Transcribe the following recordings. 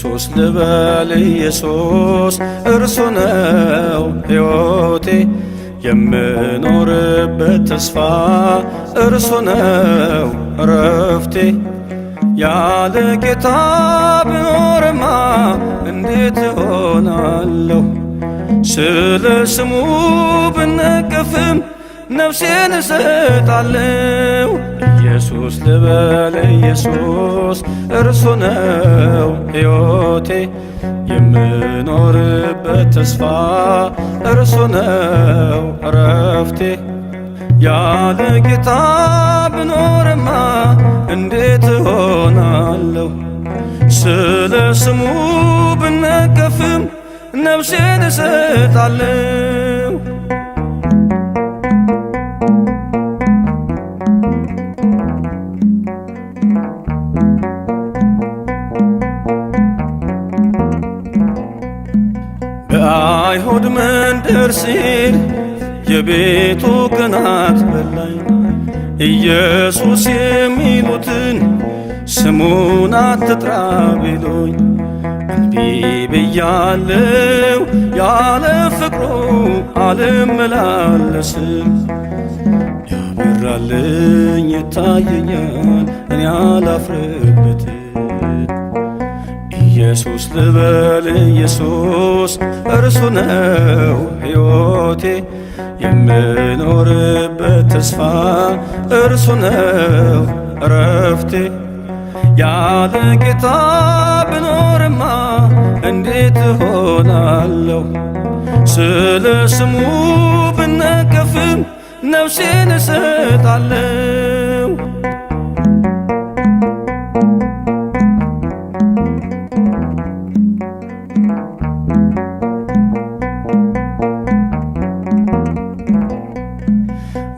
ኢየሱስ ልበል ኢየሱስ እርሱ ነው ሕይወቴ የምኖርበት ተስፋ እርሱ ነው እረፍቴ። ያለ ጌታ ብኖርማ እንዴት እሆናለሁ? ስለ ስሙ ብነቀፍም ነፍሴን እሰጣለሁ። ኢየሱስ ልበል ኢየሱስ እርሱ ነው ሕይወቴ የምኖርበት ተስፋ እርሱ ነው እረፍቴ። ያለ ጌታ ብኖርማ እንዴት እሆናለሁ? ስለ ስሙ ብነቀፍም ነፍሴን እሰጣለሁ። በአይሁድ መንደር ሲል የቤቱ ቅናት በላኝ። ኢየሱስ የሚሉትን ስሙን አትጥራ ቢሉኝ እንቢ ብያለሁ። ያለ ፍቅሩ አልመላለስም። ያበራልኝ ይታየኛል እኔ አላፍርበትም። ኢየሱስ ልበል ኢየሱስ እርሱ ነው ሕይወቴ የምኖርበት ተስፋ እርሱ ነው እረፍቴ። ያለ ጌታ ብኖርማ እንዴት እሆናለሁ? ስለ ስሙ ብነቀፍም ነፍሴን እሰጣለሁ።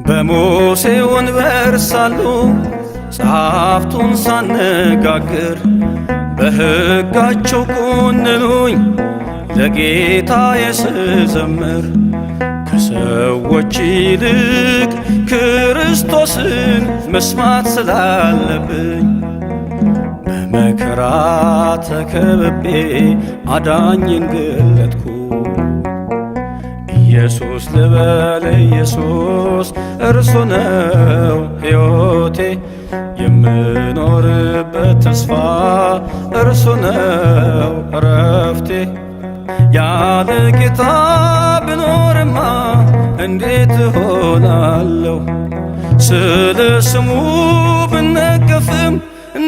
በሙሴ ወንበር ሳሉ ጸሐፍቱን ሳነጋግር በሕጋቸው ኮንኑኝ ለጌታዬ ስዘምር። ከሰዎች ይልቅ ክርስቶስን መስማት ስላለብኝ በመከራ ተከብቤ አዳኝን ገለጥኩ። ኢየሱስ ልበል ኢየሱስ እርሱ ነው ሕይወቴ የምኖርበት ተስፋ እርሱ ነው እረፍቴ። ያለ ጌታ ብኖርማ እንዴት እሆናለሁ? ስለ ስሙ ብነቀፍም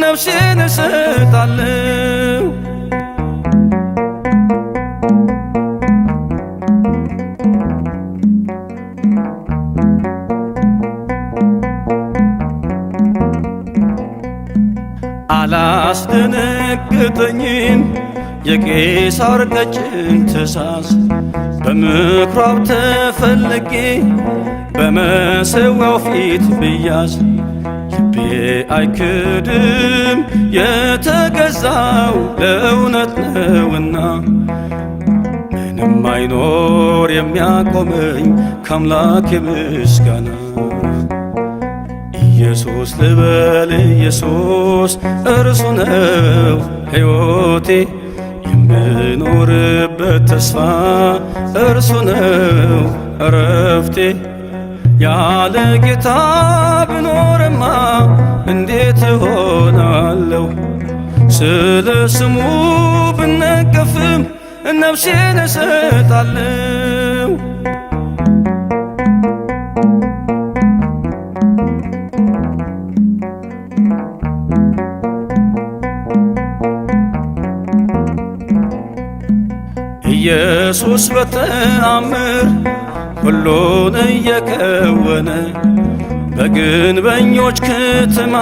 ነፍሴን እሰጣለሁ። አላስደነገጠኝም የቄሳር ቀጭን ትእዛዝ። በምኵራብ ተፈልጌ በመሠዊያው ፊት ብያዝ ልቤ አይክድም የተገዛው ለእውነት ነውና። ምንም አይኖር የሚያቆመኝ ከአምላኬ ምስጋና። ኢየሱስ ልበል ኢየሱስ እርሱ ነው ሕይወቴ የምኖርበት ተስፋ እርሱ ነው እረፍቴ። ያለ ጌታ ብኖርማ እንዴት እሆናለሁ? ስለ ስሙ ብነቀፍም ነፍሴን እሰጣለሁ። ኢየሱስ በተአምር ሁሉን እየከወነ በግንበኞች ከተማ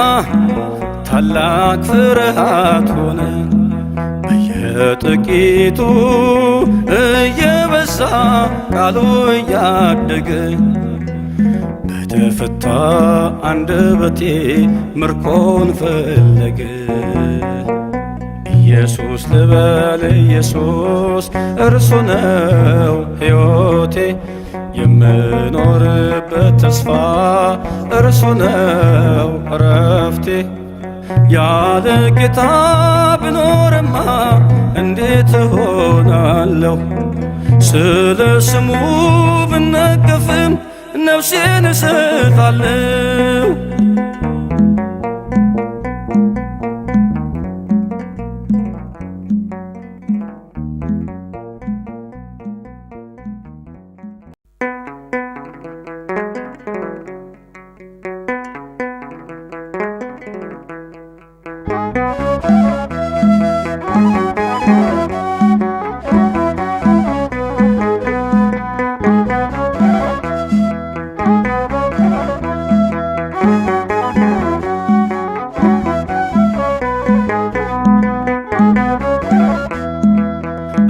ታላቅ ፍርሃት ሆነ። በየጥቂቱ እየበዛ ቃሉ እያደገ በተፈታ አንደበቴ ምርኮን ፈለገ። ኢየሱስ ልበል ኢየሱስ እርሱ ነው ሕይወቴ የምኖርበት ተስፋ እርሱ ነው እረፍቴ። ያለ ጌታ ብኖርማ እንዴት እሆናለሁ? ስለ ስሙ ብነቀፍም ነፍሴን እሰጣለሁ።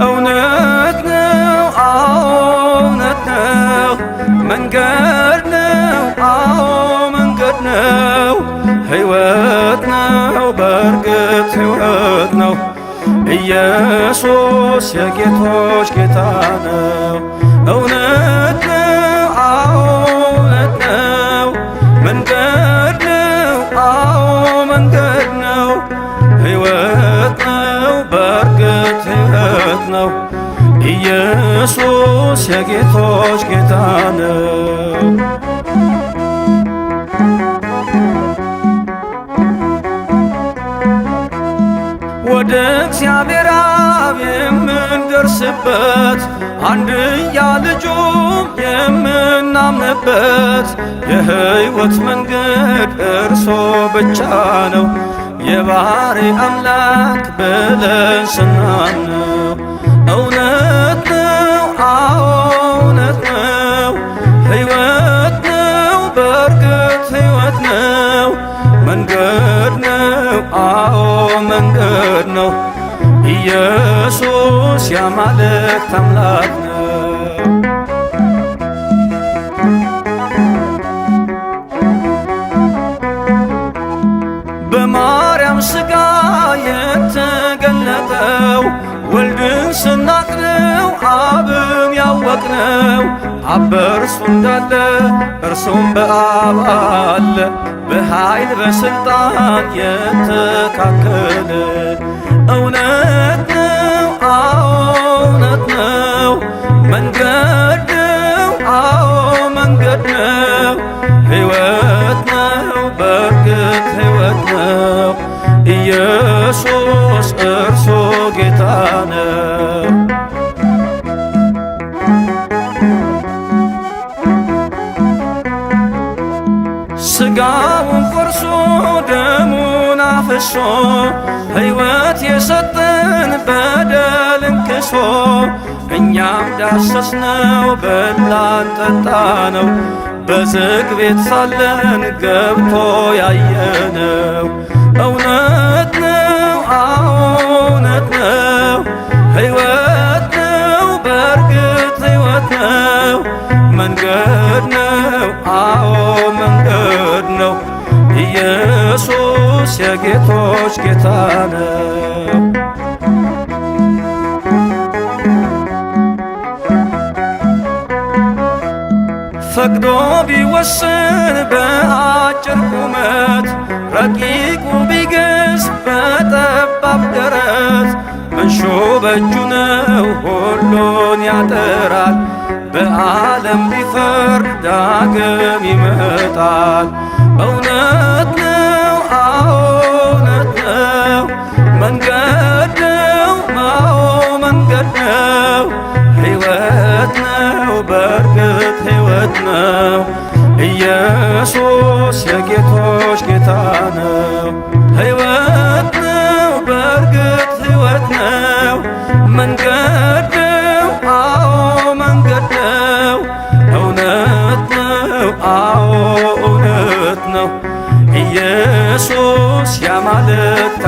እውነት ነው፣ እውነት ነው፣ መንገድ ነው፣ መንገድ ነው፣ ሕይወት ነው፣ በእርግጥ ሕይወት ነው። ኢየሱስ የጌቶች ጌታ ነው። እውነት ነው፣ እውነት ነው፣ መንገድ ነው፣ መንገድ ነው፣ ሕይወት ነው፣ በእርግጥ ሕይወት ነው። ኢየሱስ የጌቶች ጌታ ነው። ወደ እግዚአብሔር አብ የምንደርስበት አንድያ ልጁም የምናምንበት የሕይወት መንገድ እርሶ ብቻ ነው። የባሕሪ አምላክ ብለን ስናምነው እውነት ነው፣ እውነት ነው፣ ሕይወት ነው፣ በእርግጥ ሕይወት ነው፣ መንገድ ነው፣ መንገድ ነው። ኢየሱስ የአማልክት አምላክ ነው። በማርያም ሥጋ የተገለጠው ወልድን ስናቅነው አብን ያወቅነው አብ በእርሱ እንዳለ እርሱም በአብ አለ በኃይል በሥልጣን የተካከለ እውነት ነው፣ እውነት ነው፣ መንገድ ነው፣ መንገድ ነው፣ ሕይወት ነው፣ በእርግጥ ሕይወት ነው። ኢየሱስ እርሱ ጌታ ነው። ሥጋውን ቆርሶ ደሙን አፍሶ ሕይወት የሰጠን በደልን ክሶ እኛም ዳሰስነው በላን ጠጣነው በዝግ ቤት ሳለን ገብቶ ያየነው እውነት ነው፣ እውነት ነው፣ ሕይወት ነው፣ በእርግጥ ሕይወት ነው፣ መንገድ ነው፣ መንገድ ነው። ኢየሱስ የጌቶች ጌታ ነው። ፈቅዶ ቢወስን በአጭር ቁመት ረቂቁ ቢገዝ በጠባብ ደረት መንሾ በእጁ ነው ሁሉን ያጠራል። በዓለም ቢፈርድ ዳግም ይመጣል። እውነት ነው፣ እውነት ነው፣ መንገድ ነው፣ መንገድ ነው፣ ሕይወት ነው፣ በእርግጥ ሕይወት ነው። ኢየሱስ የጌቶች ጌታ ነው። ሕይወት ነው፣ በእርግጥ ሕይወት ነው፣ መንገድ ነው፣ መንገድ ነው፣ እውነት ነው፣ እውነት ነው። ኢየሱስ የአማልክት